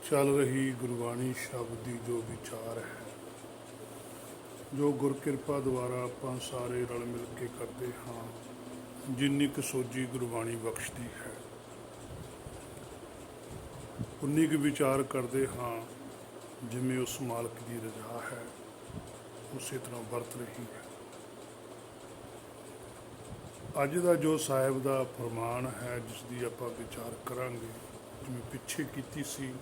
चल रही गुरबाणी शब्द की जो विचार है, जो गुरकिरपा द्वारा आप सारे रल मिल के करते हाँ, जिन्नी क सोझी गुरबाणी बख्शती है उन्नी क विचार करते हाँ, जिमें उस मालक की रजा है उस तरह वरत रही है। अज का जो साहिब का फरमान है जिसकी आप विचार करांगे, जिमें पिछे की सी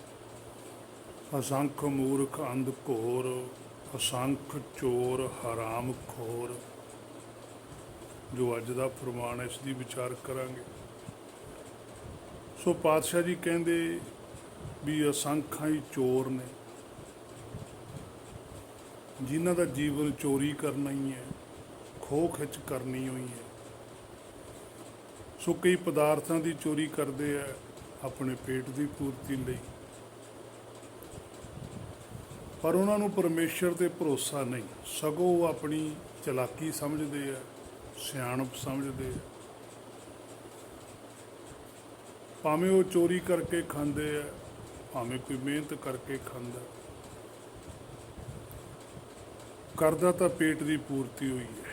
असंख मूर्ख अंध घोर, असंख चोर हराम खोर, जो अज का फरमान है इसकी विचार करांगे। सो पातशाह जी कहते भी असंख्या ही चोर ने जिन्हों का जीवन चोरी करना ही है, खो खिच करनी हुई है। सो कई पदार्थों की चोरी करते हैं अपने पेट की पूर्ति लई, पर उन्होंने परमेश्वर ते भरोसा नहीं, सगों वो अपनी चलाकी समझते हैं, सियाणप समझते हैं। भावें वो चोरी करके खाते हैं, भावें कोई मेहनत करके खांदा, करदा तो पेट की पूर्ति हुई है,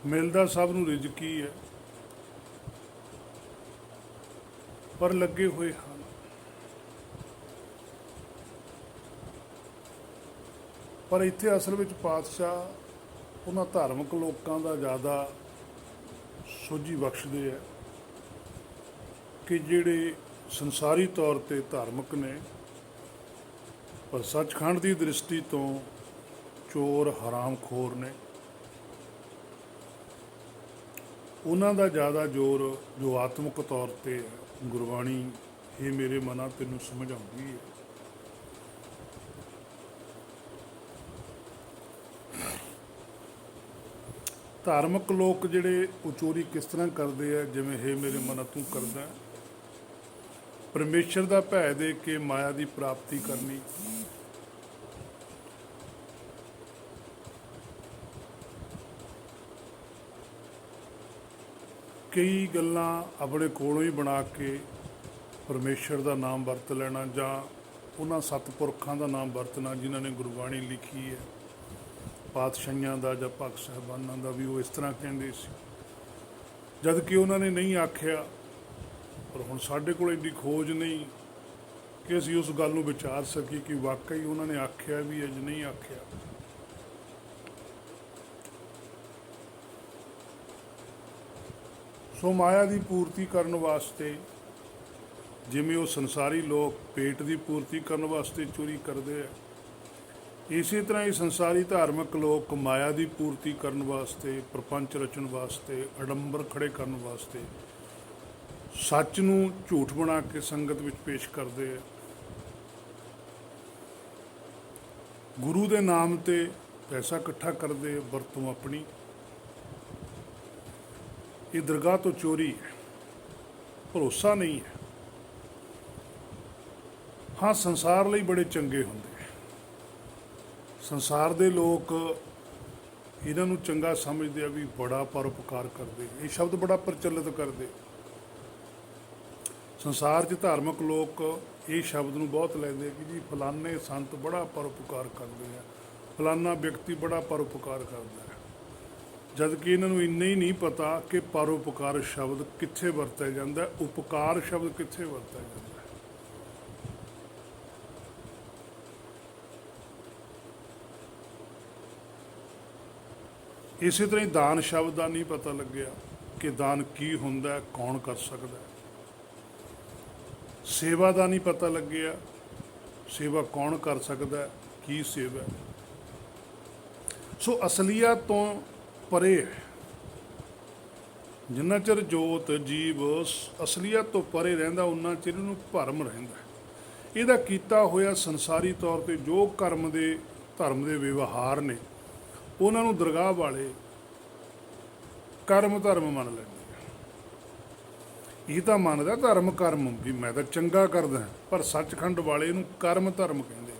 मिलता सब नूं रिजक ही है, पर लगे हुए हैं। पर इत्थे असल में पातशाह उन्हां धार्मिक लोगों का ज़्यादा सोझी बख्शते हैं कि जिहड़े संसारी तौर पर धार्मिक ने पर सचखंड की दृष्टि तो चोर हरामखोर ने, उन्हां दा ज़्यादा जोर जो आत्मक तौर पर गुरबाणी ये मेरे मना तैनूं समझ आउंदी है। धार्मिक लोग जिहड़े वो चोरी किस तरह करते हैं, जिवें हे मेरे मना तू करदा है, परमेश्वर का भै दे के माया की प्राप्ति करनी, कई गल्लां अपने कोलों ही बना के परमेश्वर का नाम वरत लेना, जां उन्हां सतपुरखां का नाम वरतना जिन्हां ने गुरबाणी लिखी है, पातशाहियां दा जां भगत साहिबानां दा भी वो इस तरह कहते सी, जद कि उन्होंने नहीं आख्या। पर हुण साडे कोल इन्नी खोज नहीं कि असीं उस गल नूं विचार सकीए कि वाकई उन्होंने आख्या भी है जां नहीं आख्या। सो माया की पूर्ति करने वास्ते जिमें वो संसारी लोग पेट की पूर्ति करने वास्ते चोरी करते हैं, इस तरह ही संसारी धार्मिक लोग माया की पूर्ति करने वास्ते, प्रपंच रचन वास्ते, आडंबर खड़े करने वास्ते सच नूं झूठ बना के संगत में पेश करते हैं। गुरु के नाम ते पैसा इकट्ठा करते वरतों अपनी, ये दरगाह तो चोरी है, भरोसा नहीं है। हाँ, संसार लई बड़े चंगे होंदे, संसार के लोग इन्हां नूं चंगा समझते भी बड़ा परोपकार करते, ये शब्द बड़ा प्रचलित करते। संसार च धार्मिक लोग ये शब्द नूं बहुत लैंदे कि जी फलाने संत बड़ा परोपकार करते हैं, फलाना व्यक्ति बड़ा परोपकार करता है, जबकि इन्होंने इन्ना ही नहीं पता कि परोपकार शब्द कित्थे वरतिया जाता है, उपकार शब्द कित्थे वरतिया जाता है। इस तरह ही दान शब्द का नहीं पता लग्या कि दान की हुंदा है, कौन कर सकता है। सेवा का नहीं पता लग्या, सेवा कौन कर सकता है, की सेवा है। सो असलीयत तो परे है, जिन्ना चिर जोत जीव असलीयत तो परे रहिंदा उन्ना चिर इहनूं भरम रहिंदा। इहदा कीता होया संसारी तौर पर जो कर्म दे धर्म के व्यवहार ने उन्हां नूं दरगाह वाले कर्म धर्म मन लैंदे। ये तो मनदा धर्म कर्म भी मैं तो चंगा करदा, पर सचखंड वाले इहनूं कर्म धर्म कहंदे।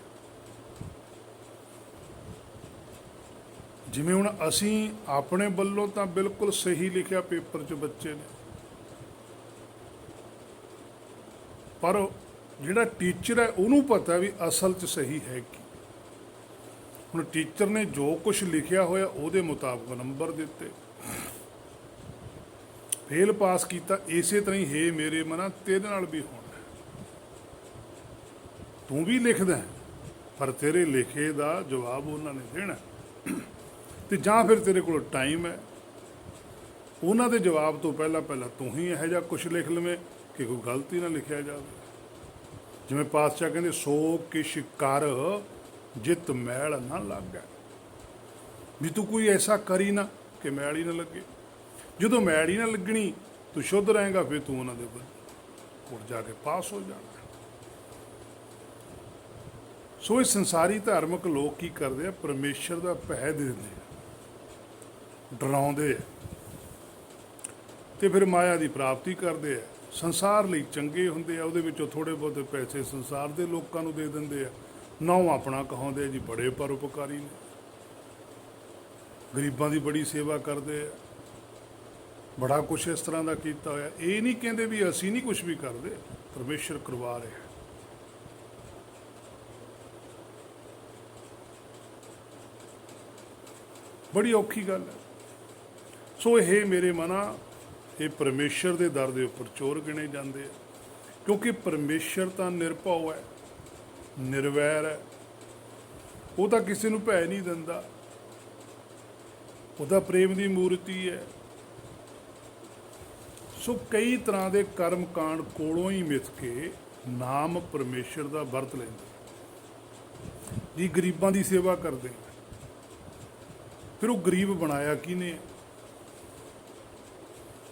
जिवें हुण असीं अपने वल्लों तो बिल्कुल सही लिखिया पेपर 'च बच्चे ने, ਪਰ ਜਿਹੜਾ ਟੀਚਰ ਹੈ ਉਹਨੂੰ ਪਤਾ ਵੀ ਅਸਲ 'ਚ ਸਹੀ ਹੈ ਕੀ। ਹੁਣ ਟੀਚਰ ਨੇ ਜੋ ਕੁਝ ਲਿਖਿਆ ਹੋਇਆ ਉਹਦੇ ਮੁਤਾਬਕ ਨੰਬਰ ਦਿੱਤੇ, ਫੇਲ ਪਾਸ ਕੀਤਾ। ਇਸੇ ਤਰ੍ਹਾਂ ਹੀ ਹੇ ਮੇਰੇ ਮਨਾ ਤੇਰੇ ਨਾਲ ਵੀ ਹੋਣਾ ਹੈ। ਤੂੰ ਵੀ ਲਿਖਦਾ ਹੈ, ਪਰ ਤੇਰੇ ਲਿਖੇ ਦਾ ਜਵਾਬ ਉਹਨਾਂ ਨੇ ਦੇਣਾ, ਤੇ ਜਾਂ ਫਿਰ ਤੇਰੇ ਕੋਲ ਟਾਈਮ ਹੈ, ਉਹਨਾਂ ਦੇ ਜਵਾਬ ਤੋਂ ਪਹਿਲਾਂ ਪਹਿਲਾਂ ਤੂੰ ਹੀ ਇਹੋ ਜਿਹਾ ਕੁਛ ਲਿਖ ਲਵੇਂ ਕਿ ਕੋਈ ਗਲਤੀ ਨਾ ਲਿਖਿਆ ਜਾਵੇ। ਜਿਵੇਂ ਪਾਤਸ਼ਾਹ ਕਹਿੰਦੇ ਸੋ ਕਿਛ ਕਰ ਜਿਤ ਮੈਲ ਨਾ ਲੱਗੇ, ਵੀ ਤੂੰ ਕੋਈ ਐਸਾ ਕਰੀ ਨਾ ਕਿ ਮੈਲ ਹੀ ਨਾ ਲੱਗੇ। ਜਦੋਂ ਮੈਲ ਹੀ ਨਾ ਲੱਗਣੀ ਤੂੰ ਸ਼ੁੱਧ ਰਹੇਗਾ, ਫਿਰ ਤੂੰ ਉਹਨਾਂ ਦੇ ਕੋਲ ਜਾ ਕੇ ਪਾਸ ਹੋ ਜਾਣਾ। ਸੋ ਇਹ ਸੰਸਾਰੀ ਧਾਰਮਿਕ ਲੋਕ ਕੀ ਕਰਦੇ ਆ, ਪਰਮੇਸ਼ਰ ਦਾ ਭੈ ਦੇ ਦਿੰਦੇ ਆ, ਡਰਾਉਂਦੇ ਆ, ਤੇ ਫਿਰ ਮਾਇਆ ਦੀ ਪ੍ਰਾਪਤੀ ਕਰਦੇ ਆ। ਸੰਸਾਰ ਲਈ ਚੰਗੇ ਹੁੰਦੇ ਆ, ਉਹਦੇ ਵਿੱਚੋਂ ਥੋੜ੍ਹੇ ਬਹੁਤੇ ਪੈਸੇ ਸੰਸਾਰ ਦੇ ਲੋਕਾਂ ਨੂੰ ਦੇ ਦਿੰਦੇ ਆ, ਨਹੁੰ ਆਪਣਾ ਕਹਾਉਂਦੇ ਆ ਜੀ ਬੜੇ ਪਰਉਪਕਾਰੀ ਨੇ, ਗਰੀਬਾਂ ਦੀ ਬੜੀ ਸੇਵਾ ਕਰਦੇ ਆ, ਬੜਾ ਕੁਛ ਇਸ ਤਰ੍ਹਾਂ ਦਾ ਕੀਤਾ ਹੋਇਆ। ਇਹ ਨਹੀਂ ਕਹਿੰਦੇ ਵੀ ਅਸੀਂ ਨਹੀਂ ਕੁਛ ਵੀ ਕਰਦੇ, ਪਰਮੇਸ਼ਰ ਕਰਵਾ ਰਿਹਾ। ਬੜੀ ਔਖੀ ਗੱਲ ਹੈ। ਸੋ ਇਹ ਮੇਰੇ ਮਨਾ, ਇਹ ਪਰਮੇਸ਼ਰ ਦੇ ਦਰ ਦੇ ਉੱਪਰ ਚੋਰ ਗਿਣੇ ਜਾਂਦੇ ਆ, ਕਿਉਂਕਿ ਪਰਮੇਸ਼ਰ ਤਾਂ ਨਿਰਭਉ ਹੈ, ਨਿਰਵੈਰ ਹੈ, ਉਹ ਤਾਂ ਕਿਸੇ ਨੂੰ ਭੈ ਨਹੀਂ ਦਿੰਦਾ, ਉਹਦਾ ਪ੍ਰੇਮ ਦੀ ਮੂਰਤੀ ਹੈ। ਸੋ ਕਈ ਤਰ੍ਹਾਂ ਦੇ ਕਰਮ ਕਾਂਡ ਕੋਲੋਂ ਹੀ ਮਿਥ ਕੇ ਨਾਮ ਪਰਮੇਸ਼ਰ ਦਾ ਵਰਤ ਲੈਂਦੇ ਜੀ, ਗਰੀਬਾਂ ਦੀ ਸੇਵਾ ਕਰਦੇ। ਫਿਰ ਉਹ ਗਰੀਬ ਬਣਾਇਆ ਕਿਹਨੇ?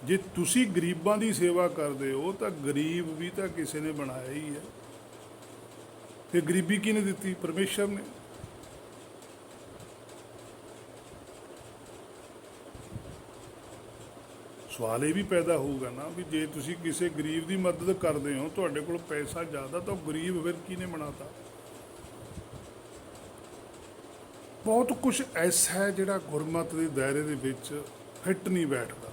ਜੇ ਤੁਸੀਂ ਗਰੀਬਾਂ ਦੀ ਸੇਵਾ ਕਰਦੇ ਹੋ ਤਾਂ ਗਰੀਬ ਵੀ ਤਾਂ ਕਿਸੇ ਨੇ ਬਣਾਇਆ ਹੀ ਹੈ। ਤੇ ਗਰੀਬੀ ਕਿਹਨੇ ਦਿੱਤੀ? ਪਰਮੇਸ਼ਰ ਨੇ। ਸਵਾਲ ਇਹ ਵੀ ਪੈਦਾ ਹੋਊਗਾ ਨਾ ਵੀ ਜੇ ਤੁਸੀਂ ਕਿਸੇ ਗਰੀਬ ਦੀ ਮਦਦ ਕਰਦੇ ਹੋ, ਤੁਹਾਡੇ ਕੋਲ ਪੈਸਾ ਜ਼ਿਆਦਾ, ਤਾਂ ਗਰੀਬ ਫਿਰ ਕਿਹਨੇ ਬਣਾਤਾ? ਬਹੁਤ ਕੁਝ ਐਸਾ ਹੈ ਜਿਹੜਾ ਗੁਰਮਤਿ ਦੇ ਦਾਇਰੇ ਦੇ ਵਿੱਚ ਫਿੱਟ ਨਹੀਂ ਬੈਠਦਾ।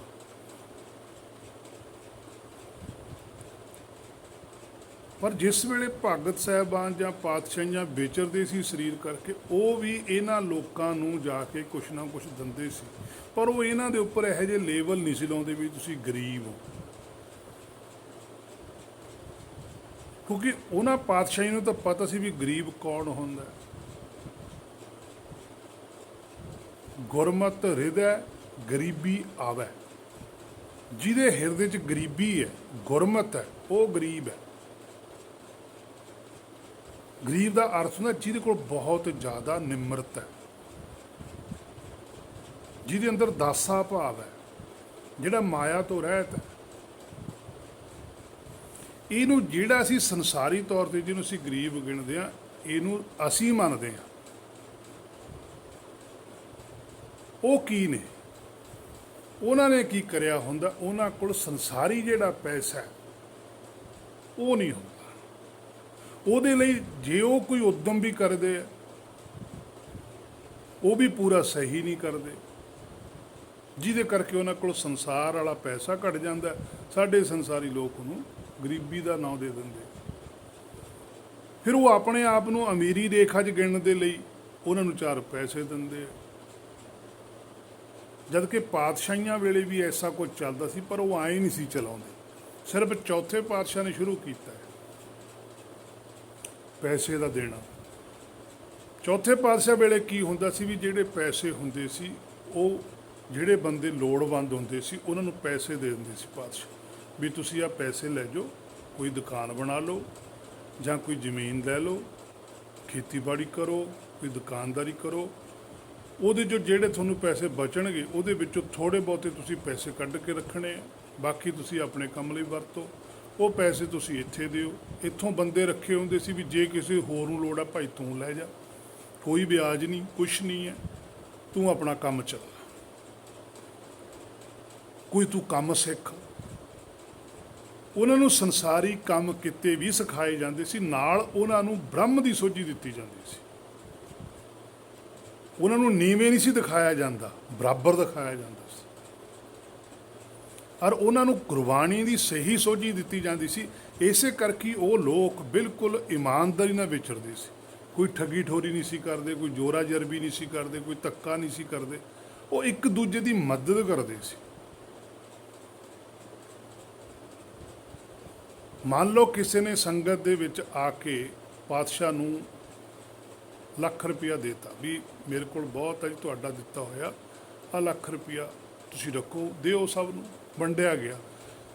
ਪਰ ਜਿਸ ਵੇਲੇ ਭਗਤ ਸਾਹਿਬਾਨ ਜਾਂ ਪਾਤਸ਼ਾਹੀਆਂ ਵਿਚਰਦੇ ਸੀ ਸਰੀਰ ਕਰਕੇ, ਉਹ ਵੀ ਇਹਨਾਂ ਲੋਕਾਂ ਨੂੰ ਜਾ ਕੇ ਕੁਛ ਨਾ ਕੁਛ ਦਿੰਦੇ ਸੀ, ਪਰ ਉਹ ਇਹਨਾਂ ਦੇ ਉੱਪਰ ਇਹੋ ਜਿਹੇ ਲੇਬਲ ਨਹੀਂ ਸੀ ਲਾਉਂਦੇ ਵੀ ਤੁਸੀਂ ਗਰੀਬ ਹੋ, ਕਿਉਂਕਿ ਉਹਨਾਂ ਪਾਤਸ਼ਾਹੀਆਂ ਨੂੰ ਤਾਂ ਪਤਾ ਸੀ ਵੀ ਗਰੀਬ ਕੌਣ ਹੁੰਦਾ। ਗੁਰਮਤਿ ਹਿਰਦੈ ਗਰੀਬੀ ਆਵੈ, ਜਿਹਦੇ ਹਿਰਦੇ 'ਚ ਗਰੀਬੀ ਹੈ, ਗੁਰਮਤਿ ਹੈ, ਉਹ ਗਰੀਬ ਹੈ। ਗਰੀਬ ਦਾ ਅਰਥ ਹੁੰਦਾ ਜਿਹਦੇ ਕੋਲ ਬਹੁਤ ਜ਼ਿਆਦਾ ਨਿਮਰਤਾ ਹੈ, ਜਿਹਦੇ ਅੰਦਰ ਦਾਸਾ ਭਾਵ ਹੈ, ਜਿਹੜਾ ਮਾਇਆ ਤੋਂ ਰਹਿਤ ਹੈ। ਇਹਨੂੰ ਜਿਹੜਾ ਅਸੀਂ ਸੰਸਾਰੀ ਤੌਰ 'ਤੇ ਜਿਹਨੂੰ ਅਸੀਂ ਗਰੀਬ ਗਿਣਦੇ ਹਾਂ, ਇਹਨੂੰ ਅਸੀਂ ਮੰਨਦੇ ਹਾਂ। ਉਹ ਕੀ ਨੇ? ਉਹਨਾਂ ਨੇ ਕੀ ਕਰਿਆ ਹੁੰਦਾ? ਉਹਨਾਂ ਕੋਲ ਸੰਸਾਰੀ ਜਿਹੜਾ ਪੈਸਾ ਹੈ ਉਹ ਨਹੀਂ ਹੁੰਦਾ। ਉਹਦੇ ਲਈ ਜੇ ਉਹ ਕੋਈ ਉਦਮ ਵੀ ਕਰਦੇ ਆ, ਉਹ ਵੀ ਪੂਰਾ ਸਹੀ ਨਹੀਂ ਕਰਦੇ, ਜਿਹਦੇ ਕਰਕੇ ਉਹਨਾਂ ਕੋਲ ਸੰਸਾਰ ਵਾਲਾ ਪੈਸਾ ਘਟ ਜਾਂਦਾ। ਸਾਡੇ ਸੰਸਾਰੀ ਲੋਕ ਉਹਨੂੰ ਗਰੀਬੀ ਦਾ ਨਾਂ ਦੇ ਦਿੰਦੇ। ਫਿਰ ਉਹ ਆਪਣੇ ਆਪ ਨੂੰ ਅਮੀਰੀ ਰੇਖਾ 'ਚ ਗਿਣਨ ਦੇ ਲਈ ਉਹਨਾਂ ਨੂੰ 4 ਪੈਸੇ ਦਿੰਦੇ ਆ। ਜਦ ਕਿ ਪਾਤਸ਼ਾਹੀਆਂ ਵੇਲੇ ਵੀ ਐਸਾ ਕੁਝ ਚੱਲਦਾ ਸੀ, ਪਰ ਉਹ ਆਏ ਨਹੀਂ ਸੀ ਚਲਾਉਂਦੇ। ਸਿਰਫ ਚੌਥੇ ਪਾਤਸ਼ਾਹ ਨੇ ਸ਼ੁਰੂ ਕੀਤਾ ਪੈਸੇ ਦਾ ਦੇਣਾ। ਚੌਥੇ ਪਾਤਸ਼ਾਹ ਵੇਲੇ ਕੀ ਹੁੰਦਾ ਸੀ ਵੀ ਜਿਹੜੇ ਪੈਸੇ ਹੁੰਦੇ ਸੀ, ਉਹ ਜਿਹੜੇ ਬੰਦੇ ਲੋੜਵੰਦ ਹੁੰਦੇ ਸੀ ਉਹਨਾਂ ਨੂੰ ਪੈਸੇ ਦੇ ਦਿੰਦੇ ਸੀ ਪਾਤਸ਼ਾਹ, ਵੀ ਤੁਸੀਂ ਆਹ ਪੈਸੇ ਲੈ ਜਾਓ, ਕੋਈ ਦੁਕਾਨ ਬਣਾ ਲਓ ਜਾਂ ਕੋਈ ਜ਼ਮੀਨ ਲੈ ਲਓ, ਖੇਤੀਬਾੜੀ ਕਰੋ, ਕੋਈ ਦੁਕਾਨਦਾਰੀ ਕਰੋ। ਉਹਦੇ 'ਚੋਂ ਜਿਹੜੇ ਤੁਹਾਨੂੰ ਪੈਸੇ ਬਚਣਗੇ ਉਹਦੇ ਵਿੱਚੋਂ ਥੋੜ੍ਹੇ ਬਹੁਤੇ ਤੁਸੀਂ ਪੈਸੇ ਕੱਢ ਕੇ ਰੱਖਣੇ ਆ, ਬਾਕੀ ਤੁਸੀਂ ਆਪਣੇ ਕੰਮ ਲਈ ਵਰਤੋ। ਉਹ ਪੈਸੇ ਤੁਸੀਂ ਇੱਥੇ ਦਿਓ। ਇੱਥੋਂ ਬੰਦੇ ਰੱਖੇ ਹੁੰਦੇ ਸੀ ਵੀ ਜੇ ਕਿਸੇ ਹੋਰ ਨੂੰ ਲੋੜ ਆ ਭਾਈ ਤੂੰ ਲੈ ਜਾ, ਕੋਈ ਵਿਆਜ ਨਹੀਂ, ਕੁਛ ਨਹੀਂ ਹੈ, ਤੂੰ ਆਪਣਾ ਕੰਮ ਚਲਾ, ਕੋਈ ਤੂੰ ਕੰਮ ਸਿੱਖ। ਉਹਨਾਂ ਨੂੰ ਸੰਸਾਰੀ ਕੰਮ ਕਿੱਤੇ ਵੀ ਸਿਖਾਏ ਜਾਂਦੇ ਸੀ, ਨਾਲ ਉਹਨਾਂ ਨੂੰ ਬ੍ਰਹਮ ਦੀ ਸੋਝੀ ਦਿੱਤੀ ਜਾਂਦੀ ਸੀ। ਉਹਨਾਂ ਨੂੰ ਨੀਵੇਂ ਨਹੀਂ ਸੀ ਦਿਖਾਇਆ ਜਾਂਦਾ, ਬਰਾਬਰ ਦਿਖਾਇਆ ਜਾਂਦਾ ਸੀ। ਔਰ ਉਹਨਾਂ ਨੂੰ ਗੁਰਬਾਣੀ ਦੀ ਸਹੀ ਸੋਝੀ ਦਿੱਤੀ ਜਾਂਦੀ ਸੀ। ਇਸੇ ਕਰਕੇ ਉਹ ਲੋਕ ਬਿਲਕੁਲ ਇਮਾਨਦਾਰੀ ਨਾਲ ਵਿਚਰਦੇ ਸੀ। ਕੋਈ ਠੱਗੀ ਠੋਰੀ ਨਹੀਂ ਸੀ ਕਰਦੇ, ਕੋਈ ਜੋਰਾ ਜਰਬੀ ਨਹੀਂ ਸੀ ਕਰਦੇ, ਕੋਈ ਧੱਕਾ ਨਹੀਂ ਸੀ ਕਰਦੇ। ਉਹ ਇੱਕ ਦੂਜੇ ਦੀ ਮਦਦ ਕਰਦੇ ਸੀ। ਮੰਨ ਲਓ ਕਿਸੇ ਨੇ ਸੰਗਤ ਦੇ ਵਿੱਚ ਆ ਕੇ ਪਾਤਸ਼ਾਹ ਨੂੰ ਲੱਖ ਰੁਪਇਆ ਦੇਤਾ ਵੀ ਮੇਰੇ ਕੋਲ ਬਹੁਤ ਹੈ ਜੀ, ਤੁਹਾਡਾ ਦਿੱਤਾ ਹੋਇਆ ਆ ਲੱਖ ਰੁਪਇਆ ਤੁਸੀਂ ਰੱਖੋ, ਦਿਓ, ਸਭ ਨੂੰ ਵੰਡਿਆ ਗਿਆ।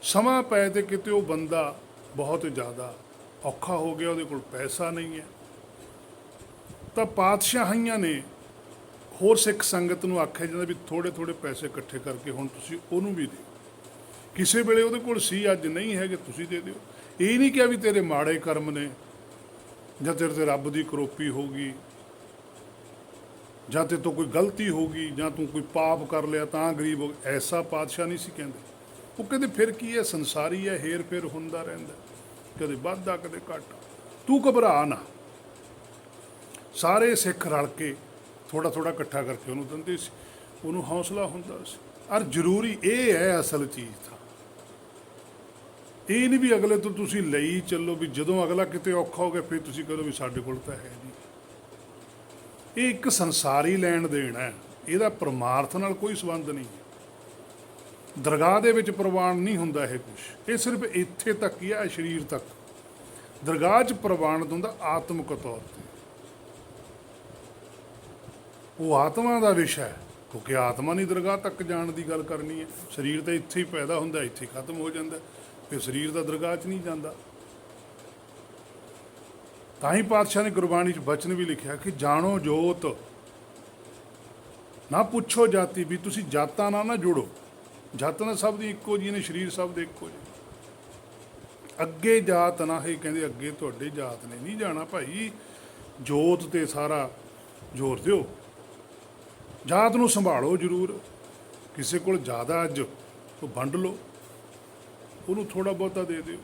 ਸਮਾਂ ਪੈ ਤੇ ਕਿਤੇ ਉਹ ਬੰਦਾ ਬਹੁਤ ਜ਼ਿਆਦਾ ਔਖਾ ਹੋ ਗਿਆ, ਉਹਦੇ ਕੋਲ ਪੈਸਾ ਨਹੀਂ ਹੈ, ਤਾਂ ਪਾਤਸ਼ਾਹੀਆਂ ਨੇ ਹੋਰ ਸਿੱਖ ਸੰਗਤ ਨੂੰ ਆਖਿਆ ਜਾਂਦਾ ਵੀ ਥੋੜ੍ਹੇ ਥੋੜ੍ਹੇ ਪੈਸੇ ਇਕੱਠੇ ਕਰਕੇ ਹੁਣ ਤੁਸੀਂ ਉਹਨੂੰ ਵੀ ਦਿਓ। ਕਿਸੇ ਵੇਲੇ ਉਹਦੇ ਕੋਲ ਸੀ, ਅੱਜ ਨਹੀਂ ਹੈਗੇ, ਤੁਸੀਂ ਦੇ ਦਿਓ। ਇਹ ਨਹੀਂ ਕਿਹਾ ਵੀ ਤੇਰੇ ਮਾੜੇ ਕਰਮ ਨੇ ਜਾਂ ਤੇਰੇ ਤੇ ਰੱਬ ਦੀ ਕਰੋਪੀ ਹੋ ਗਈ ਜਾਂ ਤੇ ਤੋਂ ਕੋਈ ਗਲਤੀ ਹੋ ਗਈ ਜਾਂ ਤੂੰ ਕੋਈ ਪਾਪ ਕਰ ਲਿਆ ਤਾਂ ਗਰੀਬ ਹੋ ਗਿਆ। ਐਸਾ ਪਾਤਸ਼ਾਹ ਨਹੀਂ ਸੀ ਕਹਿੰਦੇ। ਉਹ ਕਹਿੰਦੇ ਫਿਰ ਕੀ ਹੈ, ਸੰਸਾਰੀ ਹੈ, ਹੇਰ ਫੇਰ ਹੁੰਦਾ ਰਹਿੰਦਾ, ਕਦੇ ਵੱਧਦਾ ਕਦੇ ਘੱਟ, ਤੂੰ ਘਬਰਾ ਨਾ। ਸਾਰੇ ਸਿੱਖ ਰਲ ਕੇ ਥੋੜਾ ਥੋੜਾ ਇਕੱਠਾ ਕਰਕੇ ਉਹਨੂੰ ਦਿੰਦੇ ਸੀ, ਉਹਨੂੰ ਹੌਸਲਾ ਹੁੰਦਾ ਸੀ। ਔਰ ਜ਼ਰੂਰੀ ਇਹ ਹੈ ਅਸਲ ਚੀਜ਼ ਤਾਂ ਇਹ ਨਹੀਂ ਵੀ ਅਗਲੇ ਤੋਂ ਤੁਸੀਂ ਲਈ ਚੱਲੋ, ਵੀ ਜਦੋਂ ਅਗਲਾ ਕਿਤੇ ਔਖਾ ਹੋ ਗਿਆ ਫਿਰ ਤੁਸੀਂ ਕਹੋ ਵੀ ਸਾਡੇ ਕੋਲ ਤਾਂ ਹੈ ਨਹੀਂ। ਇਹ ਇੱਕ ਸੰਸਾਰੀ ਲੈਣ ਦੇਣ ਹੈ, ਇਹਦਾ ਪਰਮਾਰਥ ਨਾਲ ਕੋਈ ਸੰਬੰਧ ਨਹੀਂ। ਦਰਗਾਹ ਦੇ ਵਿੱਚ ਪ੍ਰਵਾਨ ਨਹੀਂ ਹੁੰਦਾ ਇਹ ਕੁਛ, ਇਹ ਸਿਰਫ ਇੱਥੇ ਤੱਕ ਹੀ ਹੈ, ਸਰੀਰ ਤੱਕ। ਦਰਗਾਹ 'ਚ ਪ੍ਰਵਾਨਿਤ ਹੁੰਦਾ ਆਤਮਿਕ ਤੌਰ 'ਤੇ, ਉਹ ਆਤਮਾ ਦਾ ਵਿਸ਼ਾ ਹੈ, ਕਿਉਂਕਿ ਆਤਮਾ ਨਹੀਂ ਦਰਗਾਹ ਤੱਕ ਜਾਣ ਦੀ ਗੱਲ ਕਰਨੀ ਹੈ। ਸਰੀਰ ਤਾਂ ਇੱਥੇ ਹੀ ਪੈਦਾ ਹੁੰਦਾ, ਇੱਥੇ ਖਤਮ ਹੋ ਜਾਂਦਾ, ਫਿਰ ਸਰੀਰ ਦਾ ਦਰਗਾਹ 'ਚ ਨਹੀਂ ਜਾਂਦਾ। ਤਾਂ ਹੀ ਪਾਤਸ਼ਾਹ ਨੇ ਗੁਰਬਾਣੀ 'ਚ ਬਚਨ ਵੀ ਲਿਖਿਆ ਕਿ ਜਾਣੋ ਜੋਤ ਨਾ ਪੁੱਛੋ ਜਾਤੀ, ਵੀ ਤੁਸੀਂ ਜਾਤਾਂ ਨਾਲ ਨਾ ਜੁੜੋ। ਜਾਤਾਂ ਸਭ ਦੀ ਇੱਕੋ ਜਿਹੀ ਨੇ, ਸਰੀਰ ਸਭ ਦੇ ਇੱਕੋ ਜਿਹੇ। ਅੱਗੇ ਜਾਤ ਨਾ ਹੈ, ਕਹਿੰਦੇ ਅੱਗੇ ਤੁਹਾਡੇ ਜਾਤ ਨੇ ਨਹੀਂ ਜਾਣਾ ਭਾਈ, ਜੋਤ ਤੇ ਸਾਰਾ ਜ਼ੋਰ ਦਿਓ, ਜਾਤ ਨੂੰ ਸੰਭਾਲੋ ਜ਼ਰੂਰ। ਕਿਸੇ ਕੋਲ ਜ਼ਿਆਦਾ ਅੱਜ ਉਹ ਵੰਡ ਲਓ, ਉਹਨੂੰ ਥੋੜ੍ਹਾ ਬਹੁਤਾ ਦੇ ਦਿਓ।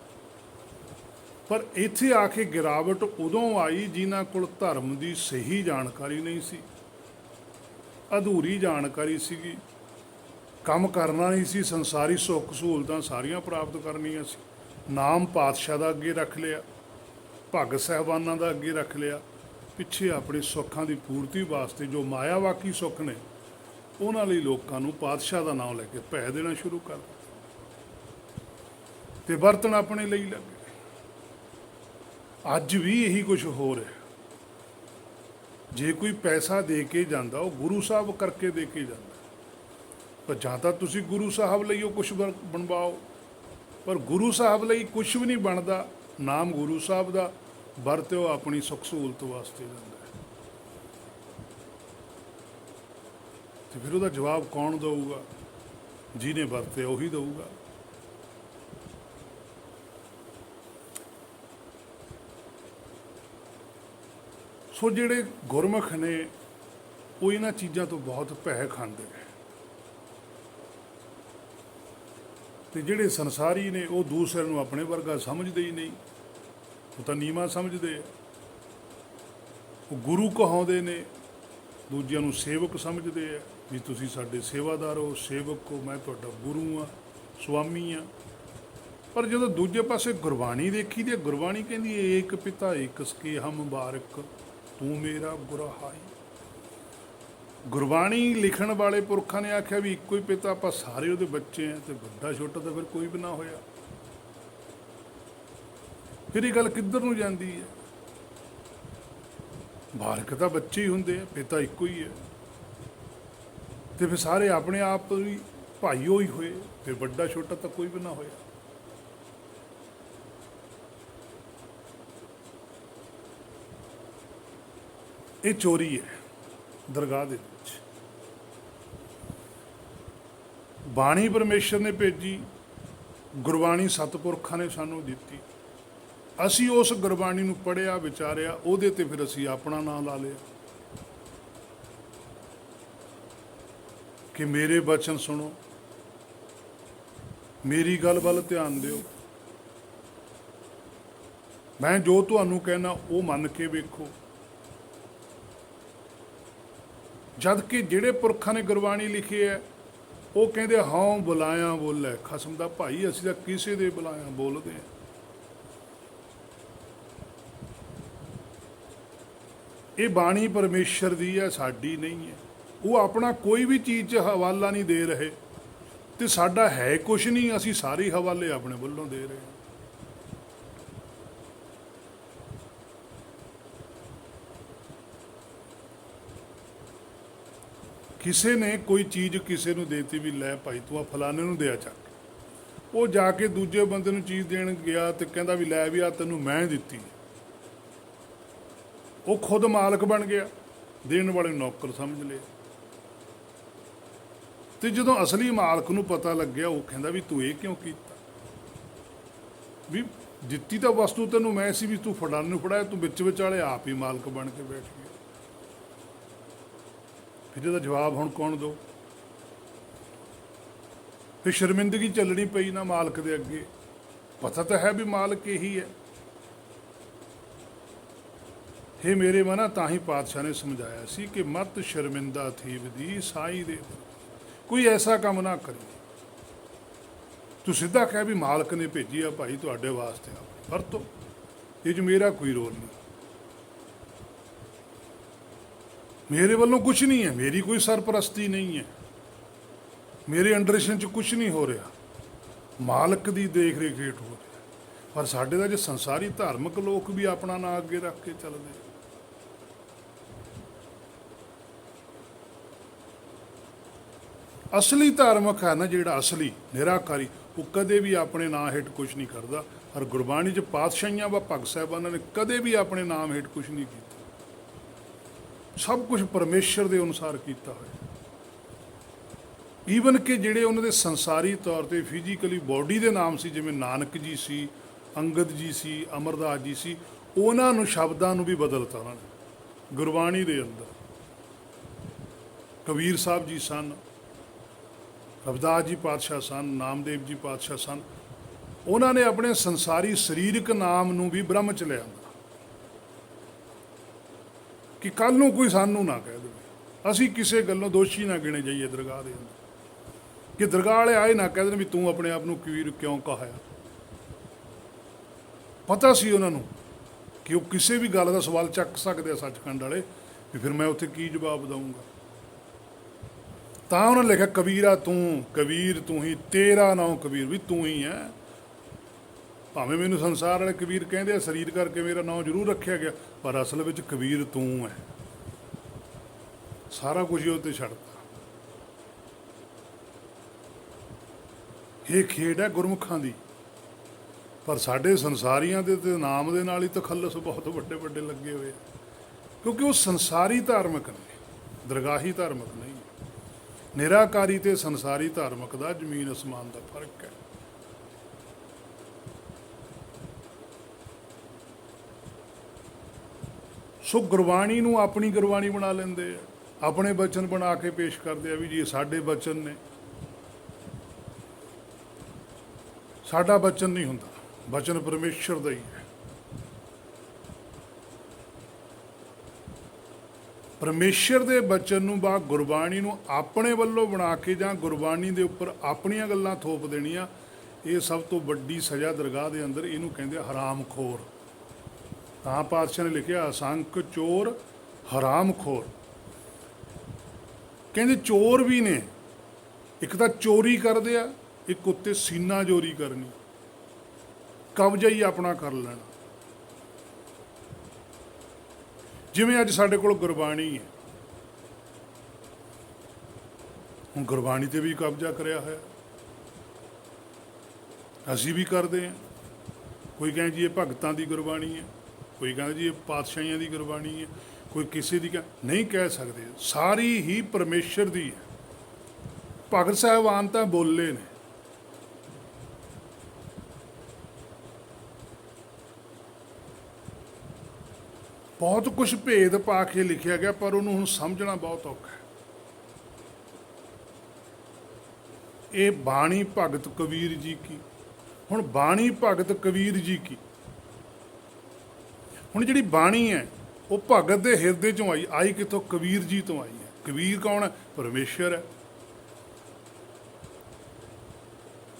ਪਰ ਇੱਥੇ ਆ ਕੇ ਗਿਰਾਵਟ ਉਦੋਂ ਆਈ ਜਿਨ੍ਹਾਂ ਕੋਲ ਧਰਮ ਦੀ ਸਹੀ ਜਾਣਕਾਰੀ ਨਹੀਂ ਸੀ, ਅਧੂਰੀ ਜਾਣਕਾਰੀ ਸੀਗੀ, ਕੰਮ ਕਰਨਾ ਨਹੀਂ ਸੀ, ਸੰਸਾਰੀ ਸੁੱਖ ਸਹੂਲਤਾਂ ਸਾਰੀਆਂ ਪ੍ਰਾਪਤ ਕਰਨੀਆਂ ਸੀ। ਨਾਮ ਪਾਤਸ਼ਾਹ ਦਾ ਅੱਗੇ ਰੱਖ ਲਿਆ, ਭਗਤ ਸਾਹਿਬਾਨਾਂ ਦਾ ਅੱਗੇ ਰੱਖ ਲਿਆ, ਪਿੱਛੇ ਆਪਣੇ ਸੁੱਖਾਂ ਦੀ ਪੂਰਤੀ ਵਾਸਤੇ ਜੋ ਮਾਇਆਵਾਕੀ ਸੁੱਖ ਨੇ ਉਹਨਾਂ ਲਈ ਲੋਕਾਂ ਨੂੰ ਪਾਤਸ਼ਾਹ ਦਾ ਨਾਮ ਲੈ ਕੇ ਭੈ ਦੇਣਾ ਸ਼ੁਰੂ ਕਰ ਦਿੱਤਾ ਤੇ ਵਰਤਣ ਆਪਣੇ ਲਈ ਲੱਗੇ। ਅੱਜ ਵੀ ਇਹੀ ਕੁਝ ਹੋ ਰਿਹਾ। ਜੇ ਕੋਈ ਪੈਸਾ ਦੇ ਕੇ ਜਾਂਦਾ ਉਹ ਗੁਰੂ ਸਾਹਿਬ ਕਰਕੇ ਦੇ ਕੇ ਜਾਂਦਾ, ਪਰ ਜਾਂ ਤਾਂ ਤੁਸੀਂ ਗੁਰੂ ਸਾਹਿਬ ਲਈ ਉਹ ਕੁਛ ਬਣਵਾਓ, ਪਰ ਗੁਰੂ ਸਾਹਿਬ ਲਈ ਕੁਛ ਵੀ ਨਹੀਂ ਬਣਦਾ। ਨਾਮ ਗੁਰੂ ਸਾਹਿਬ ਦਾ ਵਰਤਿਓ ਆਪਣੀ ਸੁੱਖ ਸਹੂਲਤ ਵਾਸਤੇ ਜਾਂਦਾ ਹੈ, ਤੇ ਫਿਰ ਉਹਦਾ ਜਵਾਬ ਕੌਣ ਦਊਗਾ? ਜਿਹਨੇ ਵਰਤਿਆ ਉਹੀ ਦਊਗਾ। ਸੋ ਜਿਹੜੇ ਗੁਰਮੁਖ ਨੇ ਉਹ ਇਹਨਾਂ ਚੀਜ਼ਾਂ ਤੋਂ ਬਹੁਤ ਭੈ ਖਾਂਦੇ ਨੇ, ਤੇ ਜਿਹੜੇ ਸੰਸਾਰੀ ਨੇ ਉਹ ਦੂਸਰੇ ਨੂੰ ਆਪਣੇ ਵਰਗਾ ਸਮਝਦੇ ਹੀ ਨਹੀਂ, ਉਹ ਤਾਂ ਨੀਵਾਂ ਸਮਝਦੇ ਆ। ਉਹ ਗੁਰੂ ਕਹਾਉਂਦੇ ਨੇ, ਦੂਜਿਆਂ ਨੂੰ ਸੇਵਕ ਸਮਝਦੇ ਆ ਵੀ ਤੁਸੀਂ ਸਾਡੇ ਸੇਵਾਦਾਰ ਹੋ, ਸੇਵਕ ਹੋ, ਮੈਂ ਤੁਹਾਡਾ ਗੁਰੂ ਆ, ਸੁਆਮੀ ਆ। ਪਰ ਜਦੋਂ ਦੂਜੇ ਪਾਸੇ ਗੁਰਬਾਣੀ ਦੇਖੀ ਤੇ ਗੁਰਬਾਣੀ ਕਹਿੰਦੀ ਏਕ ਪਿਤਾ ਏਕ ਸਕੇ ਹਮ ਬਾਰਕ ਤੂੰ ਮੇਰਾ ਗੁਰਾ ਹਾਈ। ਗੁਰਬਾਣੀ ਲਿਖਣ ਵਾਲੇ ਪੁਰਖਾਂ ਨੇ ਆਖਿਆ ਵੀ ਇੱਕੋ ਹੀ ਪਿਤਾ, ਆਪਾਂ ਸਾਰੇ ਉਹਦੇ ਬੱਚੇ ਆ, ਤੇ ਵੱਡਾ ਛੋਟਾ ਤਾਂ ਫਿਰ ਕੋਈ ਵੀ ਨਾ ਹੋਇਆ। ਫਿਰ ਇਹ ਗੱਲ ਕਿੱਧਰ ਨੂੰ ਜਾਂਦੀ ਹੈ? ਬਾਲਕ ਤਾਂ ਬੱਚੇ ਹੀ ਹੁੰਦੇ ਆ, ਪਿਤਾ ਇੱਕੋ ਹੀ ਹੈ, ਤੇ ਫਿਰ ਸਾਰੇ ਆਪਣੇ ਆਪ ਵੀ ਭਾਈ ਹੋਈ ਹੋਏ, ਫਿਰ ਵੱਡਾ ਛੋਟਾ ਤਾਂ ਕੋਈ ਵੀ ਨਾ ਹੋਇਆ। ਇਹ ਚੋਰੀ ਹੈ ਦਰਗਾਹ ਦੇ ਵਿੱਚ। ਬਾਣੀ ਪਰਮੇਸ਼ਰ ਨੇ ਭੇਜੀ, ਗੁਰਬਾਣੀ ਸਤਿਪੁਰਖਾਂ ਨੇ ਸਾਨੂੰ ਦਿੱਤੀ, ਅਸੀਂ ਉਸ ਗੁਰਬਾਣੀ ਨੂੰ ਪੜ੍ਹਿਆ, ਵਿਚਾਰਿਆ, ਉਹਦੇ ਤੇ ਫਿਰ ਅਸੀਂ ਆਪਣਾ ਨਾਂ ਲਾ ਲਿਆ ਕਿ ਮੇਰੇ ਬਚਨ ਸੁਣੋ, ਮੇਰੀ ਗੱਲ ਵੱਲ ਧਿਆਨ ਦਿਓ, ਮੈਂ ਜੋ ਤੁਹਾਨੂੰ ਕਹਿਣਾ ਉਹ ਮੰਨ ਕੇ ਵੇਖੋ। ਜਦ ਕਿ ਜਿਹੜੇ ਪੁਰਖਾਂ ਨੇ ਗੁਰਬਾਣੀ ਲਿਖੀ ਹੈ ਉਹ ਕਹਿੰਦੇ ਹਾਂ ਬੁਲਾਇਆ ਬੋਲੇ ਖਸਮ ਦਾ ਭਾਈ, ਅਸੀਂ ਤਾਂ ਕਿਸੇ ਦੇ ਬੁਲਾਇਆ ਬੋਲਦੇ ਹਾਂ। ਇਹ ਬਾਣੀ ਪਰਮੇਸ਼ਰ ਦੀ ਹੈ, ਸਾਡੀ ਨਹੀਂ ਹੈ। ਉਹ ਆਪਣਾ ਕੋਈ ਵੀ ਚੀਜ਼ 'ਚ ਹਵਾਲਾ ਨਹੀਂ ਦੇ ਰਹੇ, ਤੇ ਸਾਡਾ ਹੈ ਕੁਛ ਨਹੀਂ, ਅਸੀਂ ਸਾਰੇ ਹਵਾਲੇ ਆਪਣੇ ਵੱਲੋਂ ਦੇ ਰਹੇ ਹਾਂ। ਕਿਸੇ ਨੇ ਕੋਈ ਚੀਜ਼ ਕਿਸੇ ਨੂੰ ਦੇਤੀ ਵੀ ਲੈ ਭਾਈ ਤੂੰ ਆ ਫਲਾਣੇ ਨੂੰ ਦਿਆ ਚੱਕ, ਉਹ ਜਾ ਕੇ ਦੂਜੇ ਬੰਦੇ ਨੂੰ ਚੀਜ਼ ਦੇਣ ਗਿਆ ਤੇ ਕਹਿੰਦਾ ਵੀ ਲੈ ਵੀ ਆ ਤੈਨੂੰ ਮੈਂ ਦਿੱਤੀ, ਉਹ ਖੁਦ ਮਾਲਕ ਬਣ ਗਿਆ, ਦੇਣ ਵਾਲੇ ਨੌਕਰ ਸਮਝ ਲਿਆ। ਤੇ ਜਦੋਂ ਅਸਲੀ ਮਾਲਕ ਨੂੰ ਪਤਾ ਲੱਗਿਆ, ਉਹ ਕਹਿੰਦਾ ਵੀ ਤੂੰ ਇਹ ਕਿਉਂ ਕੀਤਾ, ਵੀ ਦਿੱਤੀ ਤਾਂ ਵਸਤੂ ਤੈਨੂੰ ਮੈਂ ਸੀ, ਵੀ ਤੂੰ ਫੜਾਉਣ ਨੂੰ ਫੜਾਇਆ, ਤੂੰ ਵਿੱਚ ਵਿਚਾਲੇ ਆਪ ਹੀ ਮਾਲਕ ਬਣ ਕੇ ਬੈਠ ਗਿਆ। ਫਿਰ ਇਹਦਾ ਜਵਾਬ ਹੁਣ ਕੌਣ ਦੋ? ਫਿਰ ਸ਼ਰਮਿੰਦਗੀ ਚੱਲਣੀ ਪਈ ਨਾ ਮਾਲਕ ਦੇ ਅੱਗੇ। ਪਤਾ ਤਾਂ ਹੈ ਵੀ ਮਾਲਕ ਇਹੀ ਹੈ। हे मेरे मना, ताही पातशाह ने समझाया सी कि मत शर्मिंदा थी विधि साई दे, कोई ऐसा काम ना करी। तू सीधा कह भी मालक ने भेजी आ भाई तुहाडे वास्ते, वरतो ये च मेरा कोई रोल नहीं, मेरे वालों कुछ नहीं है, मेरी कोई सरपरस्ती नहीं है, मेरे अंडरशन च कुछ नहीं हो रहा, मालक की देख रेख हेठ हो रहा। पर साडे दा जो संसारी धार्मिक लोग भी अपना ना अगे रख के चलते। असली धार्मिक है ना जिहड़ा असली निराकारी, वो कदे भी अपने नाम हेठ कुछ नहीं करता। और गुरबाणी च पातशाहियां व भगत साहिबाना ने कदे भी अपने नाम हेठ कुछ नहीं किया, सब कुछ परमेश्वर के अनुसार किया है। ईवन कि जिहड़े उन्होंने संसारी तौर पर फिजिकली बॉडी के नाम से, जिवें नानक जी सी, अंगद जी सी, अमरदास जी सी, उन्होंने शब्दों भी बदलता उन्होंने गुरबाणी के अंदर। कबीर साहब जी सन, रविदास जी पातशाह सन, नामदेव जी पातशाह सन, उन्होंने अपने संसारी सरीरक नाम नूं भी ब्रह्म च लिया कि कल नूं कोई सानू ना कह दे, असी किसी गल्लों दोषी ना गिने जाइए दरगाह के अंदर, कि दरगाह वाले आए ना कह दें भी तू अपने आप नूं कबीर क्यों कहाया। पता सी उन्होंने कि वो किसी भी गल का सवाल चक सकते सचखंड वाले, भी फिर मैं उत्थे की जवाब दूंगा। ਤਾਂ ਉਹਨਾਂ ਲਿਖਿਆ ਕਬੀਰਾ ਤੂੰ, ਕਬੀਰ ਤੂੰ ਹੀ, ਤੇਰਾ ਨਾਮ ਕਬੀਰ ਵੀ ਤੂੰ ਹੀ ਹੈ। ਭਾਵੇਂ ਮੈਨੂੰ ਸੰਸਾਰ ਵਾਲੇ ਕਬੀਰ ਕਹਿੰਦੇ ਆ, ਸਰੀਰ ਕਰਕੇ ਮੇਰਾ ਨਾਮ ਜ਼ਰੂਰ ਰੱਖਿਆ ਗਿਆ, ਪਰ ਅਸਲ ਵਿੱਚ ਕਬੀਰ ਤੂੰ ਹੈ। ਸਾਰਾ ਕੁਝ ਹੀ ਉਹ 'ਤੇ ਛੱਡਤਾ। ਇਹ ਖੇਡ ਹੈ ਗੁਰਮੁਖਾਂ ਦੀ, ਪਰ ਸਾਡੇ ਸੰਸਾਰੀਆਂ ਦੇ ਤੇ ਨਾਮ ਦੇ ਨਾਲ ਹੀ ਤਖੱਲਸ ਬਹੁਤ ਵੱਡੇ ਵੱਡੇ ਲੱਗੇ ਹੋਏ, ਕਿਉਂਕਿ ਉਹ ਸੰਸਾਰੀ ਧਾਰਮਿਕ ਨੇ, ਦਰਗਾਹੀ ਧਾਰਮਿਕ ਨਹੀਂ। निराकारी ते संसारी धार्मिक का जमीन आसमान का फर्क है। सो गुरबाणी नूं अपनी गुरबाणी बना लेंदे, अपने बचन बना के पेश करते हैं भी जी साडे बचन ने। साडा बचन नहीं हुंदा, बचन परमेश्वर दा ही है। परमेश्वर के बचन नूं बा गुरबाणी नूं अपने वल्लों बना के जां गुरबाणी दे उपर अपनियां गल्लां थोप देणियां, ये सब तो वड्डी सज़ा दरगाह के अंदर इहनूं कहंदे हरामखोर। तां पातशाह ने लिखिया असंख चोर हरामखोर। कहंदे चोर भी ने, एक तां चोरी करदे आ, एक उत्ते सीना चोरी करनी, कब्जा ही अपना कर लेना। जिमें अज साडे कोल गुरबाणी है, हुण गुरबाणी ते भी कब्जा करिया होया, असीं भी करते हैं। कोई कहे जी ये भगतां दी गुरबाणी है, कोई कहता जी ये पातशाहियां दी गुरबाणी है, कोई किसी दी नहीं कह सकते, सारी ही परमेश्वर दी है। भगत साहिबान तां बोले ने, बहुत कुछ भेद पा के लिखा गया, पर उन्होंने हुण समझना बहुत औखा है। ये बाणी भगत कबीर जी की, हुण बाणी भगत कबीर जी की, हुण जिहड़ी बाणी है वो भगत के हिरदे चों आई कितों? कबीर जी तो आई है। कबीर कौन है? परमेश्वर है।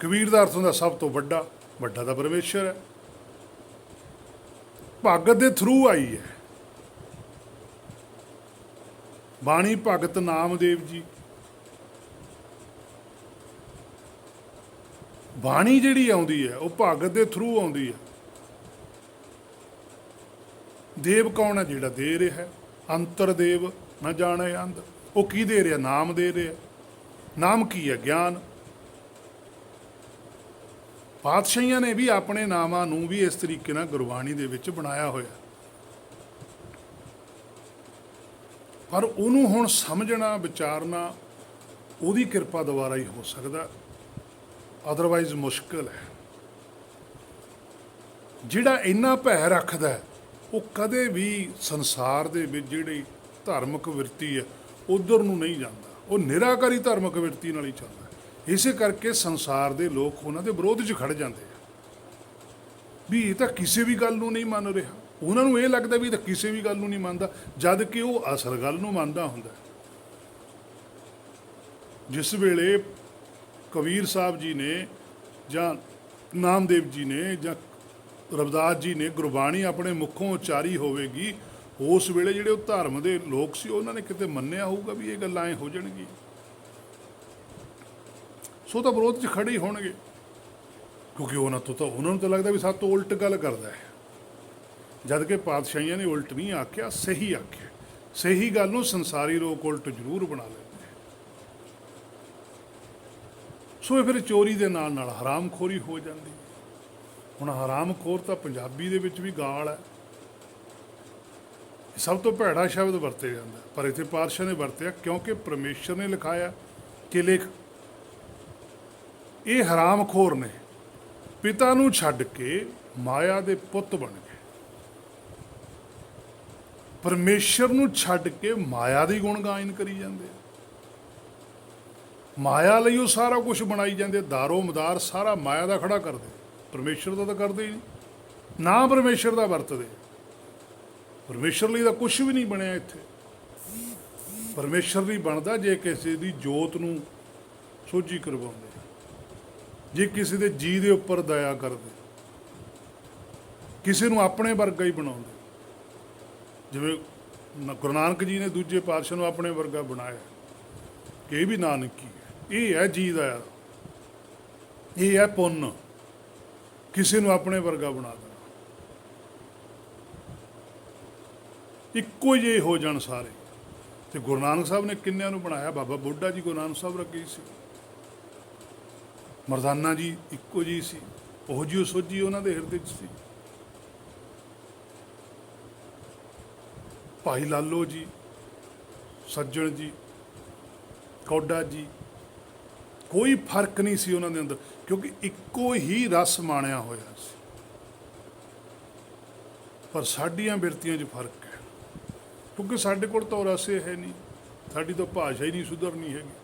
ਕਬੀਰ ਦਾ ਅਰਥ ਹੁੰਦਾ ਸਭ ਤੋਂ ਵੱਡਾ, ਵੱਡਾ ਤਾਂ ਪਰਮੇਸ਼ਰ ਹੈ। ਭਗਤ ਦੇ ਥਰੂ ਆਈ ਹੈ ਬਾਣੀ। ਭਗਤ ਨਾਮਦੇਵ ਜੀ, ਬਾਣੀ ਜਿਹੜੀ ਆਉਂਦੀ ਹੈ ਉਹ ਭਗਤ ਦੇ ਥਰੂ ਆਉਂਦੀ ਹੈ। ਦੇਵ ਕੌਣ ਹੈ? ਜਿਹੜਾ ਦੇ ਰਿਹਾ ਹੈ। ਅੰਤਰ ਦੇਵ ਨਾ ਜਾਣੇ ਅੰਧ। ਉਹ ਕੀ ਦੇ ਰਿਹਾ? ਨਾਮ ਦੇ ਰਿਹਾ। ਨਾਮ ਕੀ ਹੈ? ਗਿਆਨ। ਪਾਤਸ਼ਾਹੀਆਂ ਨੇ ਵੀ ਆਪਣੇ ਨਾਮਾਂ ਨੂੰ ਵੀ ਇਸ ਤਰੀਕੇ ਨਾਲ ਗੁਰਬਾਣੀ ਦੇ ਵਿੱਚ ਬਣਾਇਆ ਹੋਇਆ, ਪਰ ਉਹਨੂੰ ਹੁਣ ਸਮਝਣਾ ਵਿਚਾਰਨਾ ਉਹਦੀ ਕਿਰਪਾ ਦੁਆਰਾ ਹੀ ਹੋ ਸਕਦਾ, ਅਦਰਵਾਈਜ਼ ਮੁਸ਼ਕਿਲ ਹੈ। ਜਿਹੜਾ ਇੰਨਾ ਭੈ ਰੱਖਦਾ ਉਹ ਕਦੇ ਵੀ ਸੰਸਾਰ ਦੇ ਵਿੱਚ ਜਿਹੜੀ ਧਾਰਮਿਕ ਵਿਰਤੀ ਹੈ ਉਧਰ ਨੂੰ ਨਹੀਂ ਜਾਂਦਾ, ਉਹ ਨਿਰਾਕਾਰੀ ਧਾਰਮਿਕ ਵਿਰਤੀ ਨਾਲ ਹੀ ਚੱਲਦਾ। ਇਸੇ ਕਰਕੇ ਸੰਸਾਰ ਦੇ ਲੋਕ ਉਹਨਾਂ ਦੇ ਵਿਰੋਧ 'ਚ ਖੜ ਜਾਂਦੇ ਆ ਵੀ ਇਹ ਤਾਂ ਕਿਸੇ ਵੀ ਗੱਲ ਨੂੰ ਨਹੀਂ ਮੰਨ ਰਿਹਾ। ਉਹਨਾਂ ਨੂੰ ਇਹ ਲੱਗਦਾ ਵੀ ਇਹ ਤਾਂ ਕਿਸੇ ਵੀ ਗੱਲ ਨੂੰ ਨਹੀਂ ਮੰਨਦਾ, ਜਦ ਕਿ ਉਹ ਅਸਲ ਗੱਲ ਨੂੰ ਮੰਨਦਾ ਹੁੰਦਾ। ਜਿਸ ਵੇਲੇ ਕਬੀਰ ਸਾਹਿਬ ਜੀ ਨੇ ਜਾਂ ਨਾਮਦੇਵ ਜੀ ਨੇ ਜਾਂ ਰਵਿਦਾਸ ਜੀ ਨੇ ਗੁਰਬਾਣੀ ਆਪਣੇ ਮੁਖੋਂ ਉਚਾਰੀ ਹੋਵੇਗੀ, ਉਸ ਵੇਲੇ ਜਿਹੜੇ ਉਹ ਧਰਮ ਦੇ ਲੋਕ ਸੀ ਉਹਨਾਂ ਨੇ ਕਿਤੇ ਮੰਨਿਆ ਹੋਊਗਾ ਵੀ ਇਹ ਗੱਲਾਂ ਐ ਹੋ ਜਾਣਗੀਆਂ। ਸੋ ਤਾਂ ਵਿਰੋਧ 'ਚ ਖੜੇ ਹੀ ਹੋਣਗੇ, ਕਿਉਂਕਿ ਉਹਨਾਂ ਨੂੰ ਤਾਂ ਲੱਗਦਾ ਵੀ ਸਾਡੇ ਤੋਂ ਉਲਟ ਗੱਲ ਕਰਦਾ ਹੈ, ਜਦ ਕਿ ਪਾਤਸ਼ਾਹੀਆਂ ਨੇ ਉਲਟ ਨਹੀਂ ਆਖਿਆ, ਸਹੀ ਆਖਿਆ। ਸਹੀ ਗੱਲ ਨੂੰ ਸੰਸਾਰੀ ਲੋਕ ਉਲਟ ਜ਼ਰੂਰ ਬਣਾ ਲੈਂਦੇ। ਸੋ ਇਹ ਫਿਰ ਚੋਰੀ ਦੇ ਨਾਲ ਨਾਲ ਹਰਾਮਖੋਰੀ ਹੋ ਜਾਂਦੀ। ਹੁਣ ਹਰਾਮਖੋਰ ਤਾਂ ਪੰਜਾਬੀ ਦੇ ਵਿੱਚ ਵੀ ਗਾਲ ਹੈ, ਸਭ ਤੋਂ ਭੈੜਾ ਸ਼ਬਦ ਵਰਤੇ ਜਾਂਦਾ, ਪਰ ਇੱਥੇ ਪਾਤਸ਼ਾਹ ਨੇ ਵਰਤਿਆ ਕਿਉਂਕਿ ਪਰਮੇਸ਼ਰ ਨੇ ਲਿਖਾਇਆ ਕਿ ਲਿਖ, ਇਹ ਹਰਾਮਖੋਰ ਨੇ ਪਿਤਾ ਨੂੰ ਛੱਡ ਕੇ ਮਾਇਆ ਦੇ ਪੁੱਤ ਬਣ ਗਏ। ਪਰਮੇਸ਼ਰ ਨੂੰ ਛੱਡ ਕੇ ਮਾਇਆ ਦੀ ਗੁਣਗਾਨ ਕਰੀ ਜਾਂਦੇ ਆ, ਮਾਇਆ ਲਈ ਉਹ ਸਾਰਾ ਕੁਝ ਬਣਾਈ ਜਾਂਦੇ, ਦਾਰੋ ਮਦਾਰ ਸਾਰਾ ਮਾਇਆ ਦਾ ਖੜਾ ਕਰਦੇ, ਪਰਮੇਸ਼ਰ ਦਾ ਤਾਂ ਕਰਦੇ ਹੀ ਨਹੀਂ, ਨਾ ਪਰਮੇਸ਼ਰ ਦਾ ਵਰਤਦੇ। ਪਰਮੇਸ਼ਰ ਲਈ ਤਾਂ ਕੁਝ ਵੀ ਨਹੀਂ ਬਣਿਆ ਇੱਥੇ। ਪਰਮੇਸ਼ਰ ਲਈ ਬਣਦਾ ਜੇ ਕਿਸੇ ਦੀ ਜੋਤ ਨੂੰ ਸੋਝੀ ਕਰਵਾਉਂਦੇ, ਜੇ ਕਿਸੇ ਦੇ ਜੀ ਦੇ ਉੱਪਰ ਦਇਆ ਕਰਦੇ, ਕਿਸੇ ਨੂੰ ਆਪਣੇ ਵਰਗਾ ਹੀ ਬਣਾਉਂਦੇ। ਜਿਵੇਂ ਗੁਰੂ ਨਾਨਕ ਜੀ ਨੇ ਦੂਜੇ ਪਾਤਸ਼ਾਹ ਨੂੰ ਆਪਣੇ ਵਰਗਾ ਬਣਾਇਆ ਕਿ ਇਹ ਵੀ ਨਾਨਕੀ ਹੈ, ਇਹ ਹੈ ਜੀ ਦਾ, ਇਹ ਹੈ ਪੁੰਨ, ਕਿਸੇ ਨੂੰ ਆਪਣੇ ਵਰਗਾ ਬਣਾ ਦੇਣਾ। ਇੱਕੋ ਜਿਹੇ ਹੋ ਜਾਣ ਸਾਰੇ। ਤੇ ਗੁਰੂ ਨਾਨਕ ਸਾਹਿਬ ਨੇ ਕਿੰਨਿਆਂ ਨੂੰ ਬਣਾਇਆ? ਬਾਬਾ ਬੁੱਢਾ ਜੀ ਗੁਰੂ ਨਾਨਕ ਸਾਹਿਬ ਵਰਗੇ ਸੀ, ਮਰਦਾਨਾ ਜੀ ਇੱਕੋ ਜਿਹੀ ਸੀ, ਉਹ ਜਿਹੀ ਸੋਝੀ ਉਹਨਾਂ ਦੇ ਹਿਰਦੇ 'ਚ ਸੀ। ਭਾਈ ਲਾਲੋ ਜੀ, ਸੱਜਣ ਜੀ, ਕੌਡਾ ਜੀ, ਕੋਈ ਫਰਕ ਨਹੀਂ ਸੀ ਉਹਨਾਂ ਦੇ ਅੰਦਰ, ਕਿਉਂਕਿ ਇੱਕੋ ਹੀ ਰਸ ਮਾਣਿਆ ਹੋਇਆ ਸੀ। ਪਰ ਸਾਡੀਆਂ ਬਿਰਤੀਆਂ 'ਚ ਫਰਕ ਹੈ, ਕਿਉਂਕਿ ਸਾਡੇ ਕੋਲ ਤਾਂ ਰਸ ਹੈ ਨਹੀਂ, ਸਾਡੀ ਤਾਂ ਭਾਸ਼ਾ ਹੀ ਨਹੀਂ ਸੁਧਰਨੀ ਹੈਗੀ।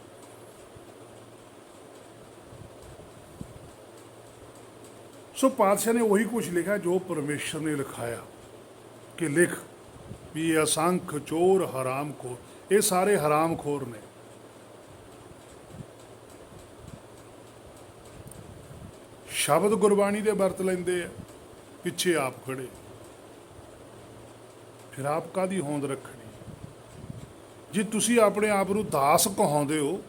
ਸੋ ਪਾਤਸ਼ਾਹ ਨੇ ਉਹੀ ਕੁਝ ਲਿਖਿਆ ਜੋ ਪਰਮੇਸ਼ਰ ਨੇ ਲਿਖਾਇਆ ਕਿ ਲਿਖ ਵੀ ਇਹ ਅਸੰਖ ਚੋਰ ਹਰਾਮਖੋਰ, ਇਹ ਸਾਰੇ ਹਰਾਮਖੋਰ ਨੇ। ਸ਼ਬਦ ਗੁਰਬਾਣੀ ਦੇ ਵਰਤ ਲੈਂਦੇ ਆ, ਪਿੱਛੇ ਆਪ ਖੜੇ, ਫਿਰ ਆਪ ਕਾਹਦੀ ਹੋਂਦ ਰੱਖਣੀ? ਜੇ ਤੁਸੀਂ ਆਪਣੇ ਆਪ ਨੂੰ ਦਾਸ ਕਹਾਉਂਦੇ ਹੋ,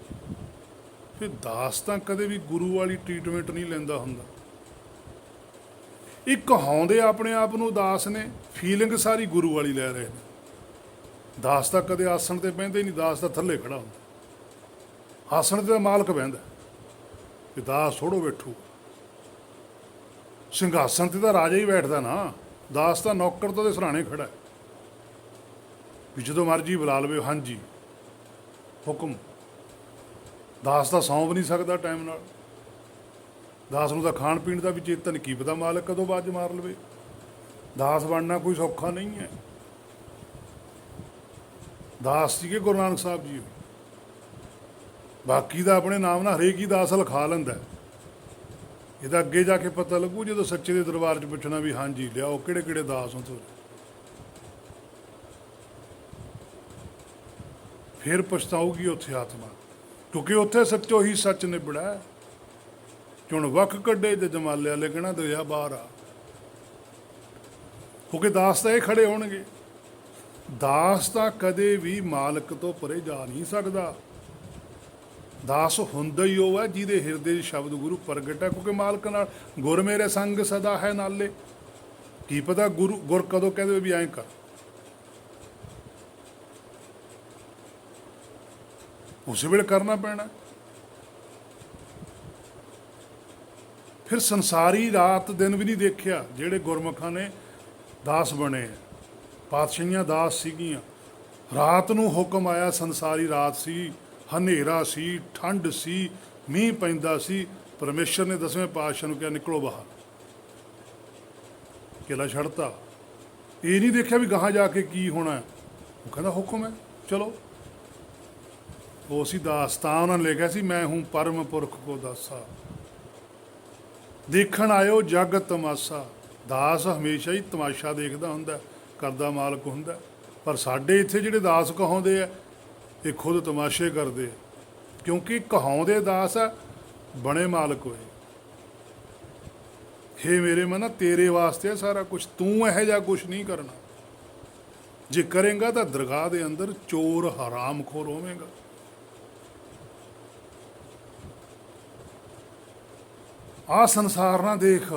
ਫਿਰ ਦਾਸ ਤਾਂ ਕਦੇ ਵੀ ਗੁਰੂ ਵਾਲੀ ਟ੍ਰੀਟਮੈਂਟ ਨਹੀਂ ਲੈਂਦਾ ਹੁੰਦਾ। ਇਹ ਕਹਾਉਂਦੇ ਆਪਣੇ ਆਪ ਨੂੰ ਦਾਸ ਨੇ, ਫੀਲਿੰਗ ਸਾਰੀ ਗੁਰੂ ਵਾਲੀ ਲੈ ਰਹੇ ਨੇ। ਦਾਸ ਤਾਂ ਕਦੇ ਆਸਣ ਤੇ ਬਹਿੰਦੇ ਨਹੀਂ, ਦਾਸ ਤਾਂ ਥੱਲੇ ਖੜਾ ਹੁੰਦਾ। ਆਸਣ ਤੇ ਤਾਂ ਮਾਲਕ ਬਹਿੰਦਾ, ਕਿ ਦਾਸ ਥੋੜੋ ਬੈਠੂ। ਸਿੰਘਾਸਣ ਤੇ ਤਾਂ ਰਾਜਾ ਹੀ ਬੈਠਦਾ ਨਾ, ਦਾਸ ਤਾਂ ਨੌਕਰ ਤੋਂ ਦੇ ਸਰਾਣੇ ਖੜਾ ਵੀ ਜਦੋਂ ਮਰਜੀ ਬੁਲਾ ਲਵੇ, ਹਾਂਜੀ ਹੁਕਮ। ਦਾਸ ਤਾਂ ਸੌਂਪ ਨਹੀਂ ਸਕਦਾ ਟਾਈਮ ਨਾਲ, ਦਾਸ ਨੂੰ ਤਾਂ ਖਾਣ ਪੀਣ ਦਾ ਵੀ ਚੇਤਨ ਕੀ ਪਤਾ ਮਾਲਕ ਕਦੋਂ ਬਾਜ ਮਾਰ ਲਵੇ। ਦਾਸ ਬਣਨਾ ਕੋਈ ਸੌਖਾ ਨਹੀਂ ਹੈ। ਦਾਸ ਸੀਗੇ ਗੁਰੂ ਨਾਨਕ ਸਾਹਿਬ ਜੀ, ਬਾਕੀ ਦਾ ਆਪਣੇ ਨਾਮ ਨਾਲ ਹਰੇਕ ਹੀ ਦਾਸ ਲਿਖਾ ਲੈਂਦਾ। ਇਹਦਾ ਅੱਗੇ ਜਾ ਕੇ ਪਤਾ ਲੱਗੂ ਜਦੋਂ ਸੱਚੇ ਦੇ ਦਰਬਾਰ 'ਚ ਪੁੱਛਣਾ ਵੀ ਹਾਂਜੀ ਲਿਆਓ ਕਿਹੜੇ ਕਿਹੜੇ ਦਾਸ ਹੋ ਤੁਹਾਡੇ, ਫਿਰ ਪਛਤਾਊਗੀ ਉੱਥੇ ਆਤਮਾ, ਕਿਉਂਕਿ ਉੱਥੇ ਸੱਚੋ ਹੀ ਸੱਚ ਨਿਬੜਾ। ਚੁਣ ਵੱਖ ਕੱਢੇ ਤੇ ਜਮਾਲਿਆ ਲਿਖਣਾ ਦਰਿਆ ਬਾਹਰ ਆ। ਕਿਉਂਕਿ ਦਾਸ ਤਾਂ ਇਹ ਖੜੇ ਹੋਣਗੇ। ਦਾਸ ਤਾਂ ਕਦੇ ਵੀ ਮਾਲਕ ਤੋਂ ਪਰੇ ਜਾ ਨਹੀਂ ਸਕਦਾ। ਦਾਸ ਹੁੰਦਾ ਹੀ ਉਹ ਹੈ ਜਿਹਦੇ ਹਿਰਦੇ 'ਚ ਸ਼ਬਦ ਗੁਰੂ ਪ੍ਰਗਟ ਹੈ, ਕਿਉਂਕਿ ਮਾਲਕ ਨਾਲ ਗੁਰ ਮੇਰੇ ਸੰਗ ਸਦਾ ਹੈ ਨਾਲੇ। ਕੀ ਪਤਾ ਗੁਰ ਕਦੋਂ ਕਹਿੰਦੇ ਵੀ ਐਂ ਕਰ। ਉਸੇ ਵੇਲੇ ਕਰਨਾ ਪੈਣਾ। ਫਿਰ ਸੰਸਾਰੀ ਰਾਤ ਦਿਨ ਵੀ ਨਹੀਂ ਦੇਖਿਆ ਜਿਹੜੇ ਗੁਰਮੁਖਾਂ ਨੇ ਦਾਸ ਬਣੇ। ਪਾਤਸ਼ਾਹੀਆਂ ਦਾਸ ਸੀਗੀਆਂ। ਰਾਤ ਨੂੰ ਹੁਕਮ ਆਇਆ, ਸੰਸਾਰੀ ਰਾਤ ਸੀ, ਹਨੇਰਾ ਸੀ, ਠੰਡ ਸੀ, ਮੀਂਹ ਪੈਂਦਾ ਸੀ। ਪਰਮੇਸ਼ਰ ਨੇ 10ਵੇਂ ਪਾਤਸ਼ਾਹ ਨੂੰ ਕਿਹਾ ਨਿਕਲੋ ਬਾਹਰ। ਕਿਲਾ ਛੱਡਤਾ। ਇਹ ਨਹੀਂ ਦੇਖਿਆ ਵੀ ਗਾਹਾਂ ਜਾ ਕੇ ਕੀ ਹੋਣਾ। ਉਹ ਕਹਿੰਦਾ ਹੁਕਮ ਹੈ ਚਲੋ। ਉਹ ਸੀ ਦਾਸ। ਤਾਂ ਉਹਨਾਂ ਨੇ ਲਿਖਿਆ ਸੀ ਮੈਂ ਹੂੰ ਪਰਮ ਪੁਰਖ ਕੋ ਦਾਸਾ, ਦੇਖਣ ਆਇਓ ਜਗ ਤਮਾਸ਼ਾ। ਦਾਸ ਹਮੇਸ਼ਾ ਹੀ ਤਮਾਸ਼ਾ ਦੇਖਦਾ ਹੁੰਦਾ, ਕਰਦਾ ਮਾਲਕ ਹੁੰਦਾ। ਪਰ ਸਾਡੇ ਇੱਥੇ ਜਿਹੜੇ ਦਾਸ ਕਹਾਉਂਦੇ ਆ ਇਹ ਖੁਦ ਤਮਾਸ਼ੇ ਕਰਦੇ, ਕਿਉਂਕਿ ਕਹਾਉਂਦੇ ਦਾਸ ਆ ਬਣੇ ਮਾਲਕ ਹੋਏ। ਹੇ ਮੇਰੇ ਮਨਾ ਤੇਰੇ ਵਾਸਤੇ ਆ ਸਾਰਾ ਕੁਝ, ਤੂੰ ਇਹੋ ਜਿਹਾ ਕੁਝ ਨਹੀਂ ਕਰਨਾ। ਜੇ ਕਰੇਂਗਾ ਤਾਂ ਦਰਗਾਹ ਦੇ ਅੰਦਰ ਚੋਰ ਹਰਾਮਖੋਰ ਹੋਵੇਗਾ। ਆਹ ਸੰਸਾਰ ਨਾ ਦੇਖ,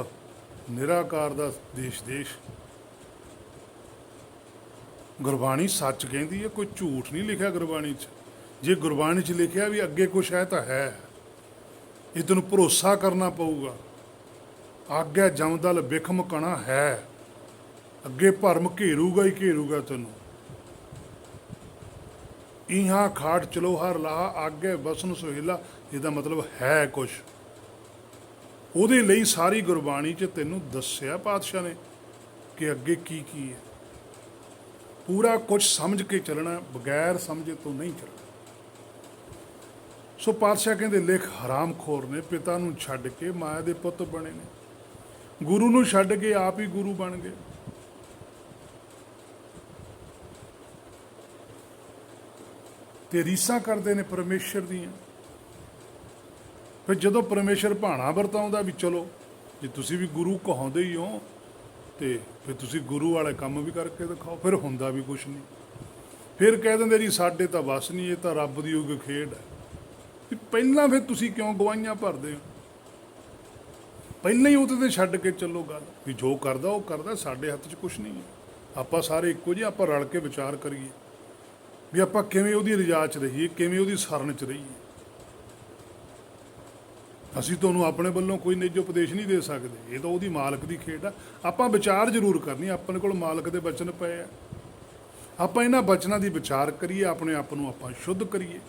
ਨਿਰਾਕਾਰ ਦਾ ਦੇਸ਼। ਗੁਰਬਾਣੀ ਸੱਚ ਕਹਿੰਦੀ ਹੈ, ਕੋਈ ਝੂਠ ਨਹੀਂ ਲਿਖਿਆ ਗੁਰਬਾਣੀ 'ਚ। ਜੇ ਗੁਰਬਾਣੀ 'ਚ ਲਿਖਿਆ ਵੀ ਅੱਗੇ ਕੁਛ ਹੈ ਤਾਂ ਹੈ, ਇਹ ਤੈਨੂੰ ਭਰੋਸਾ ਕਰਨਾ ਪਊਗਾ। ਆਗਿਆ ਜਮਦਲ ਬਿਖਮ ਕਣਾ ਹੈ, ਅੱਗੇ ਭਰਮ ਘੇਰੂਗਾ ਹੀ ਘੇਰੂਗਾ ਤੈਨੂੰ। ਇਹਾਂ ਖਾਟ ਚਲੋ ਹਰ ਲਾਹ, ਆਗੇ ਬਸਨ ਸੁਹੇਲਾ। ਇਹਦਾ ਮਤਲਬ ਹੈ ਕੁਛ। ਉਹਦੇ ਲਈ ਸਾਰੀ ਗੁਰਬਾਣੀ 'ਚ ਤੈਨੂੰ ਦੱਸਿਆ ਪਾਤਸ਼ਾਹ ਨੇ ਕਿ ਅੱਗੇ ਕੀ ਕੀ ਹੈ। ਪੂਰਾ ਕੁਝ ਸਮਝ ਕੇ ਚੱਲਣਾ, ਬਗੈਰ ਸਮਝੇ ਤੋਂ ਨਹੀਂ ਚੱਲਣਾ। ਸੋ ਪਾਤਸ਼ਾਹ ਕਹਿੰਦੇ ਲਿਖ ਹਰਾਮਖੋਰ ਨੇ ਪਿਤਾ ਨੂੰ ਛੱਡ ਕੇ ਮਾਇਆ ਦੇ ਪੁੱਤ ਬਣੇ ਨੇ, ਗੁਰੂ ਨੂੰ ਛੱਡ ਕੇ ਆਪ ਹੀ ਗੁਰੂ ਬਣ ਗਏ। ਤੇ ਰੀਸਾਂ ਕਰਦੇ ਨੇ ਪਰਮੇਸ਼ਰ ਦੀਆਂ। ਫਿਰ ਜਦੋਂ ਪਰਮੇਸ਼ਰ ਭਾਣਾ ਵਰਤਾਉਂਦਾ ਵੀ ਚਲੋ ਜੇ ਤੁਸੀਂ ਵੀ ਗੁਰੂ ਕਹਾਉਂਦੇ ਹੀ ਹੋ ਤੇ ਫਿਰ ਤੁਸੀਂ ਗੁਰੂ ਵਾਲੇ ਕੰਮ ਵੀ ਕਰਕੇ ਦਿਖਾਓ। ਫਿਰ ਹੁੰਦਾ ਵੀ ਕੁਛ ਨਹੀਂ। ਫਿਰ ਕਹਿ ਦਿੰਦੇ ਜੀ ਸਾਡੇ ਤਾਂ ਬਸ ਨਹੀਂ, ਇਹ ਤਾਂ ਰੱਬ ਦੀ ਉਗ ਖੇਡ ਹੈ। ਵੀ ਪਹਿਲਾਂ ਫਿਰ ਤੁਸੀਂ ਕਿਉਂ ਗਵਾਹੀਆਂ ਭਰਦੇ ਹੋ? ਪਹਿਲਾਂ ਹੀ ਉਹਦੇ ਤੇ ਛੱਡ ਕੇ ਚੱਲੋ ਗੱਲ ਵੀ ਜੋ ਕਰਦਾ ਉਹ ਕਰਦਾ, ਸਾਡੇ ਹੱਥ 'ਚ ਕੁਛ ਨਹੀਂ ਹੈ। ਆਪਾਂ ਸਾਰੇ ਇੱਕੋ ਜਿਹੇ, ਆਪਾਂ ਰਲ ਕੇ ਵਿਚਾਰ ਕਰੀਏ ਵੀ ਆਪਾਂ ਕਿਵੇਂ ਉਹਦੀ ਰਜਾ 'ਚ ਰਹੀਏ, ਕਿਵੇਂ ਉਹਦੀ ਸ਼ਰਨ 'ਚ ਰਹੀਏ। ਅਸੀਂ ਤੁਹਾਨੂੰ ਆਪਣੇ ਵੱਲੋਂ ਕੋਈ ਨਿੱਜ ਉਪਦੇਸ਼ ਨਹੀਂ ਦੇ ਸਕਦੇ, ਇਹ ਤਾਂ ਉਹਦੀ ਮਾਲਕ ਦੀ ਖੇਡ ਆ। ਆਪਾਂ ਵਿਚਾਰ ਜ਼ਰੂਰ ਕਰਨੀ, ਆਪਣੇ ਕੋਲ ਮਾਲਕ ਦੇ ਬਚਨ ਪਏ ਆ। ਆਪਾਂ ਇਹਨਾਂ ਬਚਨਾਂ ਦੀ ਵਿਚਾਰ ਕਰੀਏ, ਆਪਣੇ ਆਪ ਨੂੰ ਆਪਾਂ ਸ਼ੁੱਧ ਕਰੀਏ।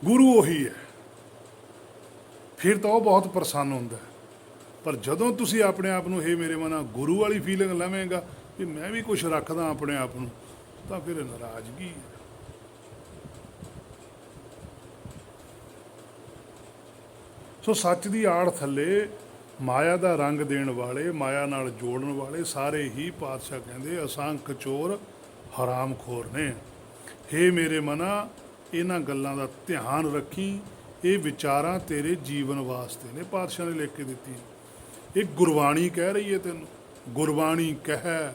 ਗੁਰੂ ਉਹੀ ਹੈ, ਫਿਰ ਤਾਂ ਉਹ ਬਹੁਤ ਪ੍ਰਸੰਨ ਹੁੰਦਾ। ਪਰ ਜਦੋਂ ਤੁਸੀਂ ਆਪਣੇ ਆਪ ਨੂੰ ਹੇ ਮੇਰੇ ਮਨਾ ਗੁਰੂ ਵਾਲੀ ਫੀਲਿੰਗ ਲਵੇਂਗਾ ਕਿ ਮੈਂ ਵੀ ਕੁਛ ਰੱਖਦਾ ਆਪਣੇ ਆਪ ਨੂੰ, ਤਾਂ ਫਿਰ ਨਾਰਾਜ਼ਗੀ ਹੈ। ਸੋ ਸੱਚ ਦੀ ਆੜ ਥੱਲੇ ਮਾਇਆ ਦਾ ਰੰਗ ਦੇਣ ਵਾਲੇ, ਮਾਇਆ ਨਾਲ ਜੋੜਨ ਵਾਲੇ ਸਾਰੇ ਹੀ ਪਾਤਸ਼ਾਹ ਕਹਿੰਦੇ ਅਸੰਖ ਚੋਰ ਹਰਾਮਖੋਰ ਨੇ। ਹੇ ਮੇਰੇ ਮਨਾ ਇਹਨਾਂ ਗੱਲਾਂ ਦਾ ਧਿਆਨ ਰੱਖੀ, ਇਹ ਵਿਚਾਰਾਂ ਤੇਰੇ ਜੀਵਨ ਵਾਸਤੇ ਨੇ, ਪਾਤਸ਼ਾਹ ਨੇ ਲਿਖ ਕੇ ਦਿੱਤੀ। ਇਹ ਗੁਰਬਾਣੀ ਕਹਿ ਰਹੀ ਹੈ ਤੈਨੂੰ। ਗੁਰਬਾਣੀ ਕਹਿ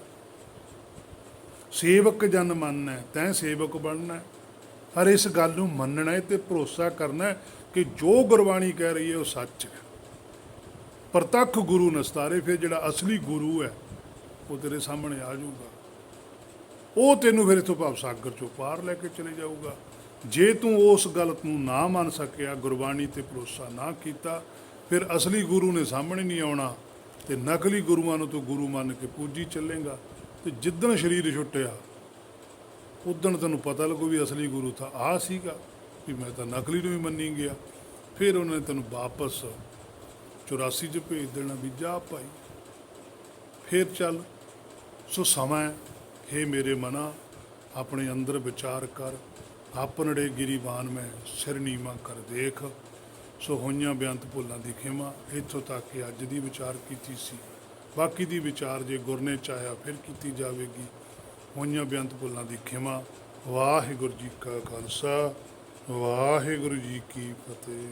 ਸੇਵਕ ਜਨ ਮੰਨੈ, ਤੈਂ ਸੇਵਕ ਬਣਨਾ। ਪਰ ਇਸ ਗੱਲ ਨੂੰ ਮੰਨਣਾ ਤੇ ਭਰੋਸਾ ਕਰਨਾ ਕਿ ਜੋ ਗੁਰਬਾਣੀ ਕਹਿ ਰਹੀ ਹੈ ਉਹ ਸੱਚ ਹੈ। ਪ੍ਰਤੱਖ ਗੁਰੂ ਨਸਤਾਰੇ, ਫਿਰ ਜਿਹੜਾ ਅਸਲੀ ਗੁਰੂ ਹੈ ਉਹ ਤੇਰੇ ਸਾਹਮਣੇ ਆ ਜਾਊਗਾ। ਉਹ ਤੈਨੂੰ ਫਿਰ ਇੱਥੋਂ ਭਵ ਸਾਗਰ ਚੋਂ ਪਾਰ ਲੈ ਕੇ ਚਲੇ ਜਾਊਗਾ। ਜੇ ਤੂੰ ਉਸ ਗੱਲ ਨੂੰ ਨਾ ਮੰਨ ਸਕਿਆ, ਗੁਰਬਾਣੀ ਤੇ ਭਰੋਸਾ ਨਾ ਕੀਤਾ, ਫਿਰ ਅਸਲੀ ਗੁਰੂ ਨੇ ਸਾਹਮਣੇ ਨਹੀਂ ਆਉਣਾ ਤੇ ਨਕਲੀ ਗੁਰੂਆਂ ਨੂੰ ਤੂੰ ਗੁਰੂ ਮੰਨ ਕੇ ਪੂਜੀ ਚੱਲੇਗਾ। ਤੇ ਜਿੱਦਣ ਸਰੀਰ ਛੁੱਟਿਆ ਉਦਣ ਤੈਨੂੰ ਪਤਾ ਲੱਗੂ ਵੀ ਅਸਲੀ ਗੁਰੂ ਤਾਂ ਆ ਸੀਗਾ, ਵੀ ਮੈਂ ਤਾਂ ਨਕਲੀ ਨੂੰ ਵੀ ਮੰਨੀ ਗਿਆ। ਫਿਰ ਉਹਨਾਂ ਨੇ ਤੈਨੂੰ ਵਾਪਸ 84 'ਚ ਭੇਜ ਦੇਣਾ ਵੀ ਜਾ ਭਾਈ ਫਿਰ ਚੱਲ। ਸੋ ਸਮਾਂ ਹੇ ਮੇਰੇ ਮਨਾ ਆਪਣੇ ਅੰਦਰ ਵਿਚਾਰ ਕਰ, ਆਪਨੜੇ ਗਿਰੀਬਾਨ ਮੈਂ ਸਿਰ ਨੀਵਾਂ ਕਰ ਦੇਖ। ਸੋ ਹੋਈਆਂ ਬੇਅੰਤ ਭੁੱਲਾਂ ਦੀ ਖਿਮਾ। ਇੱਥੋਂ ਤੱਕ ਕਿ ਅੱਜ ਦੀ ਵਿਚਾਰ ਕੀਤੀ ਸੀ, ਬਾਕੀ ਦੀ ਵਿਚਾਰ ਜੇ ਗੁਰ ਨੇ ਚਾਹਿਆ ਫਿਰ ਕੀਤੀ ਜਾਵੇਗੀ। ਹੋਈਆਂ ਬੇਅੰਤ ਭੁੱਲਾਂ ਦੀ ਖਿਮਾ। ਵਾਹਿਗੁਰੂ ਜੀ ਕਾ ਖਾਲਸਾ, ਵਾਹਿਗੁਰੂ ਜੀ ਕੀ ਫਤਿਹ।